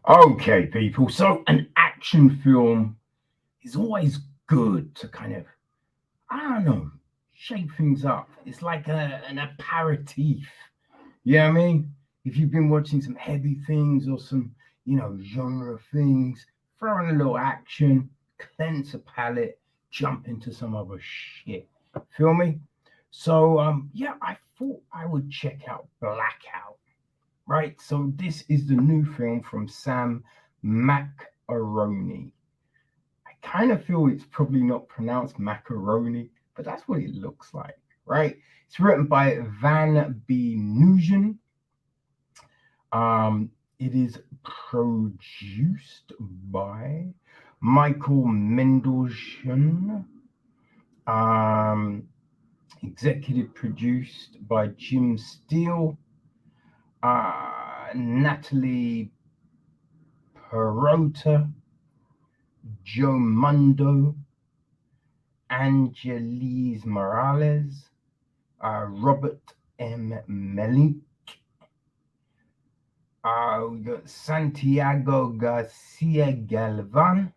Okay, people. So an action film is always good to kind of, I don't know, shake things up. It's like an aperitif. You know what I mean? If you've been watching some heavy things or some, genre things, throw in a little action, cleanse the palate, jump into some other shit. Feel me? So, yeah, I thought I would check out Blackout. Right, so this is the new film from Sam Macaroni. I kind of feel it's probably not pronounced macaroni, but that's what it looks like, right? It's written by Van B. Nguyen. It is produced by Michael Mendelsohn. Um, Executive produced by Jim Steele, Natalie Perota, Joe Mundo, Angeles Morales, Robert M. Melik, we got Santiago Garcia Galvan,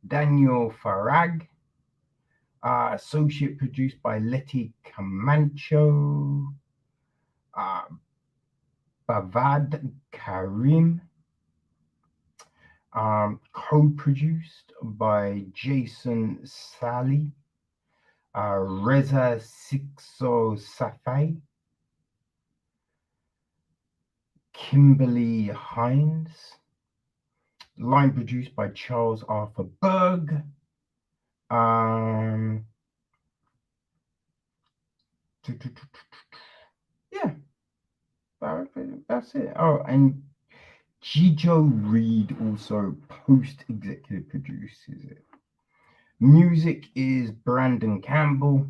Daniel Farag, associate produced by Letty Camacho, uh, Bavad Karim, co-produced by Jason Sally, Reza Sixo Safai, Kimberly Hines, line produced by Charles Arthur Berg. Yeah, that's it. Oh, and Gijo Reed also post-executive produces it. Music is Brandon Campbell.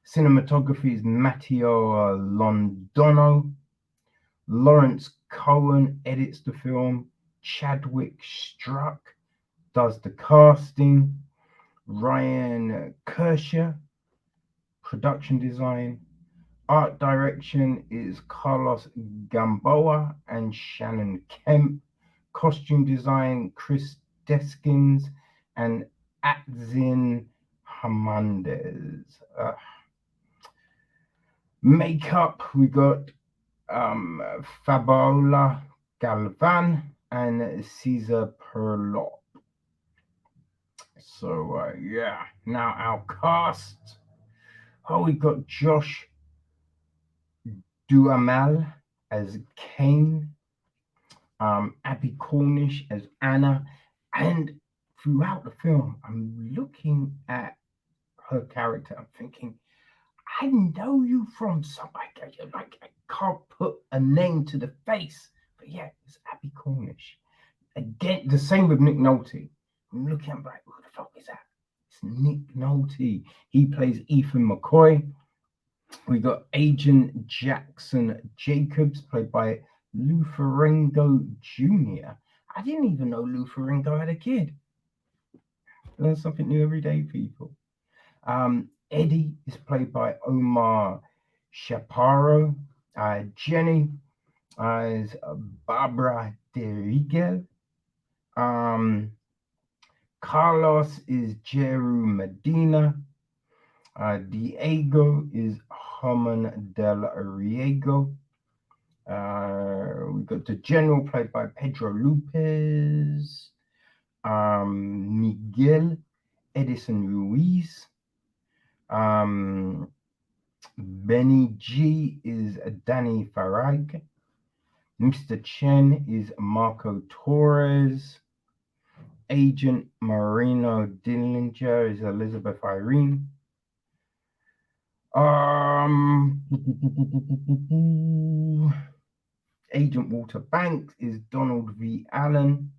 Cinematography is Matteo Londono. Lawrence Cohen edits the film. Chadwick Struck does the casting. Ryan Kershaw, production design. Art direction is Carlos Gamboa and Shannon Kemp. Costume design, Chris Deskins and Atzin Hernandez. Makeup, we got Fabiola Galvan and Caesar Perlot. So, yeah, now our cast. Oh, we got Josh Duhamel as Kane, Abby Cornish as Anna, and throughout the film, I'm looking at her character. I'm thinking, I know you from somewhere. Like I can't put a name to the face, but yeah, it's Abby Cornish. Again, the same with Nick Nolte. I'm looking, I'm like, who the fuck is that? It's Nick Nolte. He plays Ethan McCoy. We got Agent Jackson Jacobs, played by Lou Ferrigno Jr. I didn't even know Lou Ferrigno had a kid. Learn something new every day, people. Eddie is played by Omar Chaparro. Jenny is Barbara DeRigel. Carlos is Jeru Medina. Diego is Herman Del Riego. We got the general played by Pedro Lopez. Miguel Edison Ruiz. Benny G is Danny Farag. Mr. Chen is Marco Torres. Agent Marino Dillinger is Elizabeth Irene. Agent Walter Banks is Donald V. Allen.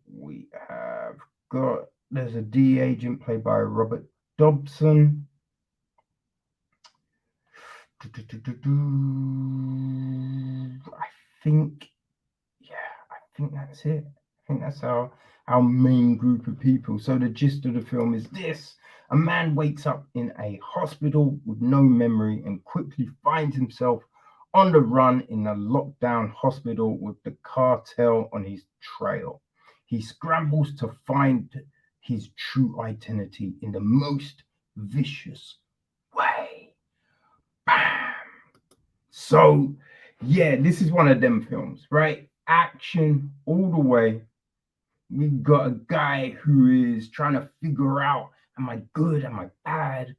We have got, there's a D agent played by Robert Dobson. I think that's it. I think that's our main group of people. So the gist of the film is this. A man wakes up in a hospital with no memory and quickly finds himself on the run in a lockdown hospital with the cartel on his trail. He scrambles to find his true identity in the most vicious way. Bam. So, yeah, this is one of them films, right? Action all the way. We got a guy who is trying to figure out, am I good? Am I bad?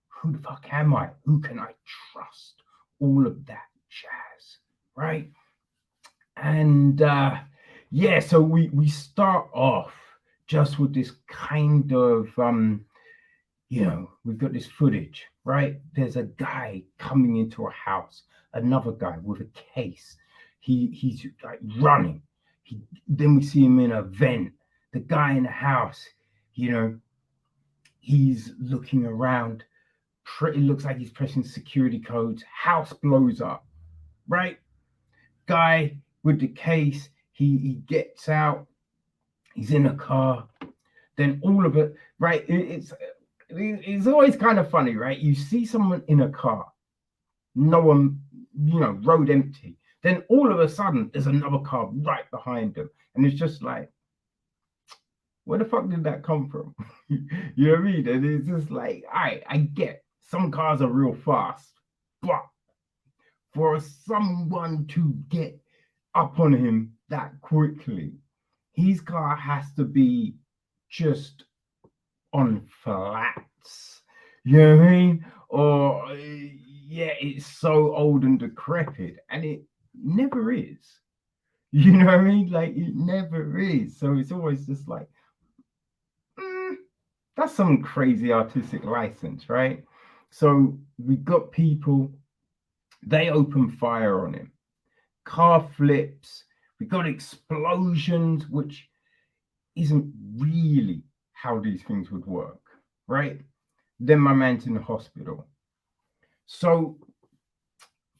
Who the fuck am I? Who can I trust? All of that jazz, right? And yeah, so we start off just with this kind of we've got this footage, right? There's a guy coming into a house, another guy with a case. He's like running. Then we see him in a vent. The guy in the house, you know, he's looking around. It looks like he's pressing security codes. House blows up, right? Guy with the case, he gets out. He's in a car. Then all of it, right? It's always kind of funny, right? You see someone in a car, no one, road empty. Then all of a sudden, there's another car right behind them, and it's just like, where the fuck did that come from? You know what I mean? And it's just like, all right, I get some cars are real fast, but for someone to get up on him that quickly, his car has to be just on flats. You know what I mean? Or yeah, it's so old and decrepit, and it never is. You know what I mean? Like it never is. So it's always just like, that's some crazy artistic license, right? So we got people, they open fire on him. Car flips, we got explosions, which isn't really how these things would work, right? Then my man's in the hospital. So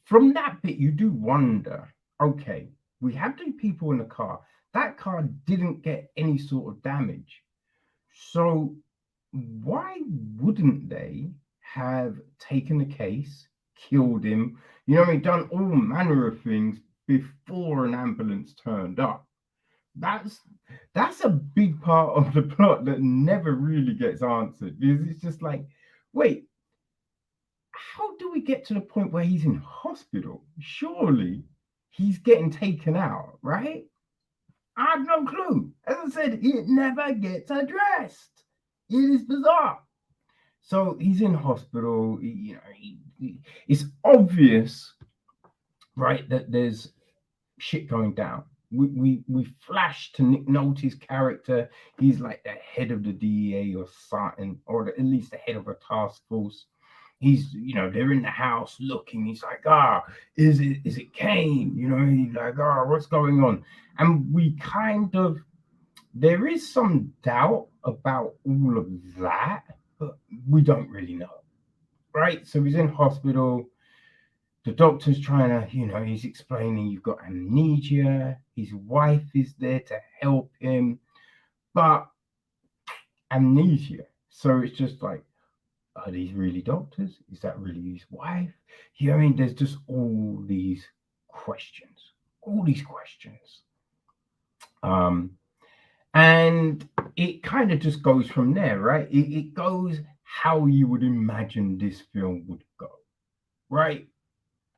from that bit, you do wonder, okay, we have two people in the car. That car didn't get any sort of damage. So why wouldn't they have taken the case, killed him, done all manner of things before an ambulance turned up? That's a big part of the plot that never really gets answered, because it's just like, wait, how do we get to the point where he's in hospital? Surely he's getting taken out, right? I have no clue. As I said, it never gets addressed. It is bizarre. So he's in hospital. It's obvious, right, that there's shit going down. We flash to Nick Nolte's character. He's like the head of the DEA or something, or at least the head of a task force. He's, they're in the house looking. He's like, is it Kane? He's like, what's going on? And there is some doubt about all of that, but we don't really know, right? So he's in hospital. The doctor's trying to, he's explaining you've got amnesia. His wife is there to help him, but amnesia. So it's just like, are these really doctors? Is that really his wife? You know what I mean? There's just all these questions. And it kind of just goes from there, right? It goes how you would imagine this film would go, right?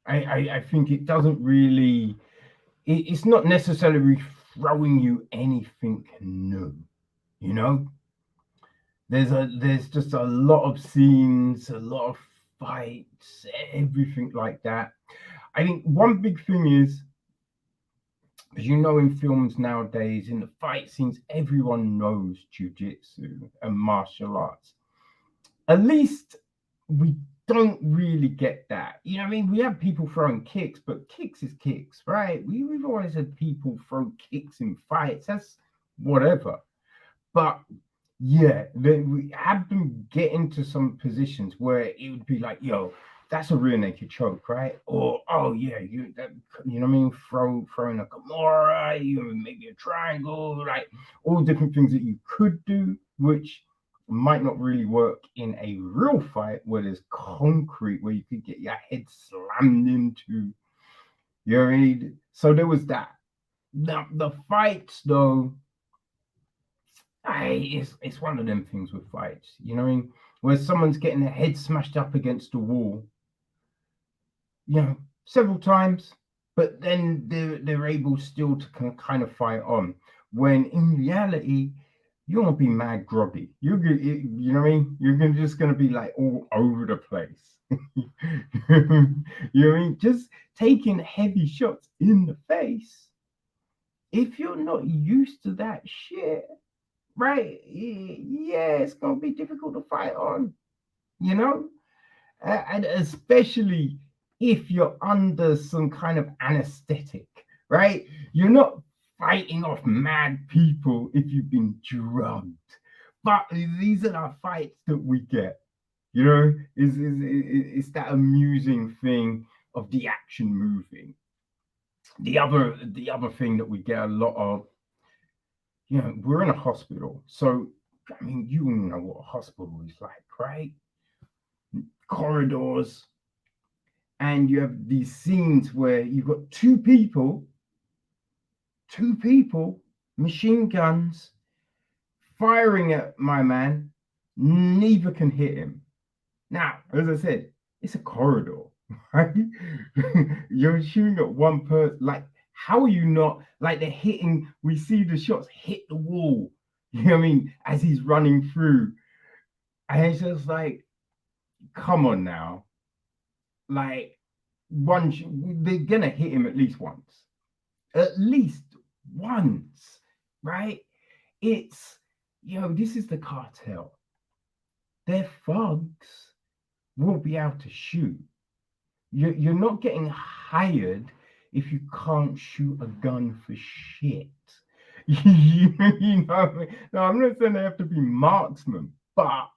I think it doesn't really, it's not necessarily throwing you anything new, There's just a lot of scenes, a lot of fights, everything like that. I think one big thing is, as in films nowadays, in the fight scenes, everyone knows jiu-jitsu and martial arts. At least we don't really get that. You know what I mean? We have people throwing kicks, but kicks is kicks, right? We've always had people throw kicks in fights. That's whatever. But yeah, we have them get into some positions where it would be like, yo, that's a rear naked choke, right? Or oh yeah, you know what I mean? Throwing a Kimura, maybe a triangle, like all different things that you could do, which might not really work in a real fight where there's concrete, where you could get your head slammed into. You know what I mean? So there was that. Now the fights though, it's one of them things with fights. You know what I mean? Where someone's getting their head smashed up against the wall, you know, several times, but then they're able still to kind of fight on. When in reality, you're gonna be mad groggy. You know what I mean? Just gonna be like all over the place. You know what I mean? Just taking heavy shots in the face. If you're not used to that shit, right? Yeah, it's gonna be difficult to fight on. You know, and especially if you're under some kind of anesthetic, right? You're not fighting off mad people if you've been drugged. But these are the fights that we get, you know, is that amusing thing of the action moving. The other thing that we get a lot of, you know, we're in a hospital. So I mean, you all know what a hospital is like, right? Corridors, and you have these scenes where you've got two people, machine guns firing at my man. Neither can hit him. Now, as I said, it's a corridor, right? You're shooting at one person. Like, how are you not like they're hitting? We see the shots hit the wall. You know what I mean? As he's running through, and it's just like, come on now, like one. They're gonna hit him at least once, right? It's, you know, this is the cartel. Their thugs will be able to shoot. You're not getting hired if you can't shoot a gun for shit. You know what I mean? No, I'm not saying they have to be marksmen, but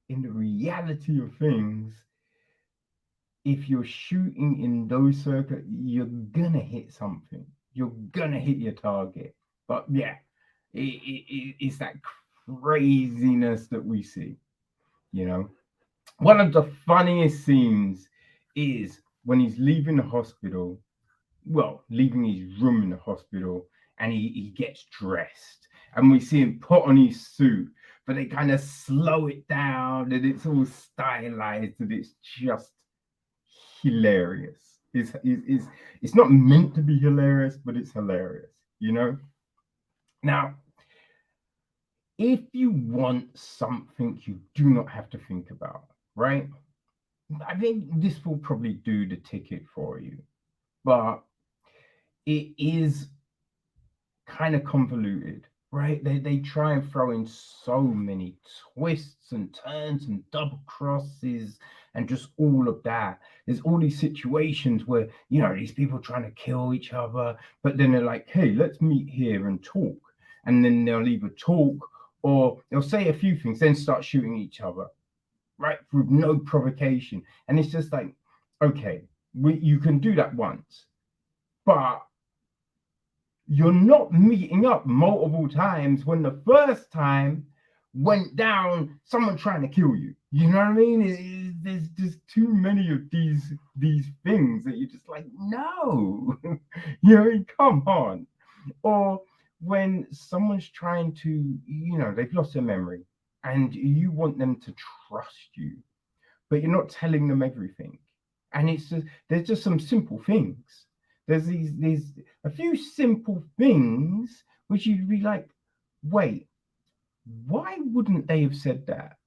in the reality of things, if you're shooting in those circuits, you're gonna hit something. You're gonna hit your target. But yeah, it's that craziness that we see. You know, one of the funniest scenes is when he's leaving the hospital. Well, leaving his room in the hospital, and he gets dressed, and we see him put on his suit, but they kind of slow it down, and it's all stylized, and it's just hilarious. It's not meant to be hilarious, but it's hilarious, you know? Now, if you want something you do not have to think about, right? I think this will probably do the ticket for you, but it is kind of convoluted, right? They try and throw in so many twists and turns and double crosses and just all of that. There's all these situations where, you know, these people trying to kill each other, but then they're like, hey, let's meet here and talk. And then they'll either talk or they'll say a few things, then start shooting each other, right? With no provocation. And it's just like, okay, you can do that once, but you're not meeting up multiple times when the first time went down someone trying to kill you. You know what I mean? There's just too many of these things that you're just like, no. You know, come on. Or when someone's trying to, you know, they've lost their memory and you want them to trust you, but you're not telling them everything. And it's just, there's just some simple things. There's these a few simple things which you'd be like, wait, why wouldn't they have said that?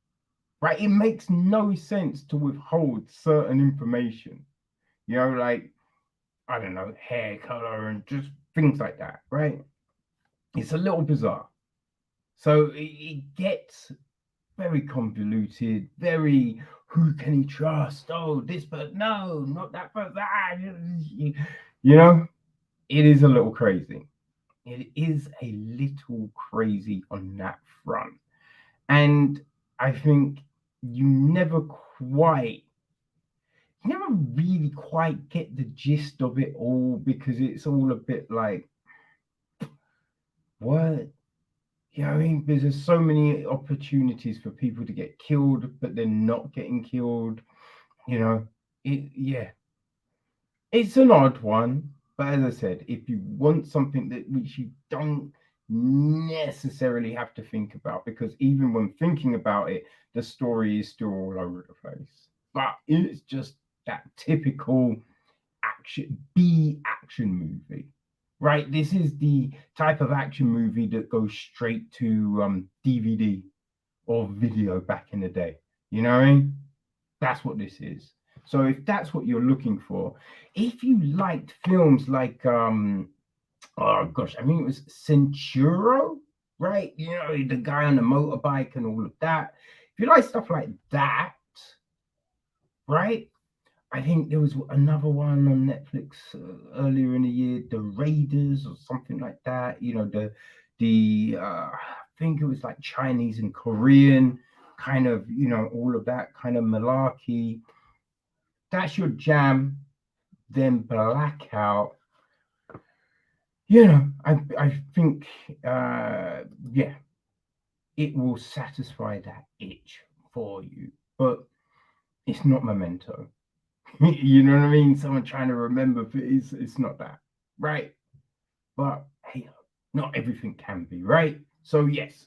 Right? It makes no sense to withhold certain information. You know, like, I don't know, hair color and just things like that, right? It's a little bizarre. So it gets very convoluted, very who can he trust? Oh, this person, no, not that person. You know, it is a little crazy. It is a little crazy on that front. And I think you never really quite get the gist of it all because it's all a bit like, what? You know what I mean? There's just so many opportunities for people to get killed, but they're not getting killed. You know, yeah. It's an odd one, but as I said, if you want something that which you don't necessarily have to think about, because even when thinking about it, the story is still all over the place. But it's just that typical action movie, right? This is the type of action movie that goes straight to DVD or video back in the day. You know what I mean? That's what this is. So if that's what you're looking for, if you liked films like oh gosh, I mean it was Centuro, right? You know, the guy on the motorbike and all of that. If you like stuff like that, right? I think there was another one on Netflix earlier in the year, The Raiders or something like that. You know, I think it was like Chinese and Korean, kind of, you know, all of that kind of malarkey. That's your jam. Then Blackout. You know, I think yeah, it will satisfy that itch for you, but it's not Memento. You know what I mean? Someone trying to remember, but it's not that, right? But hey, not everything can be, right? So yes,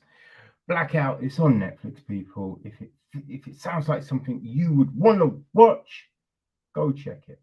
Blackout is on Netflix, people. If it sounds like something you would want to watch, go check it.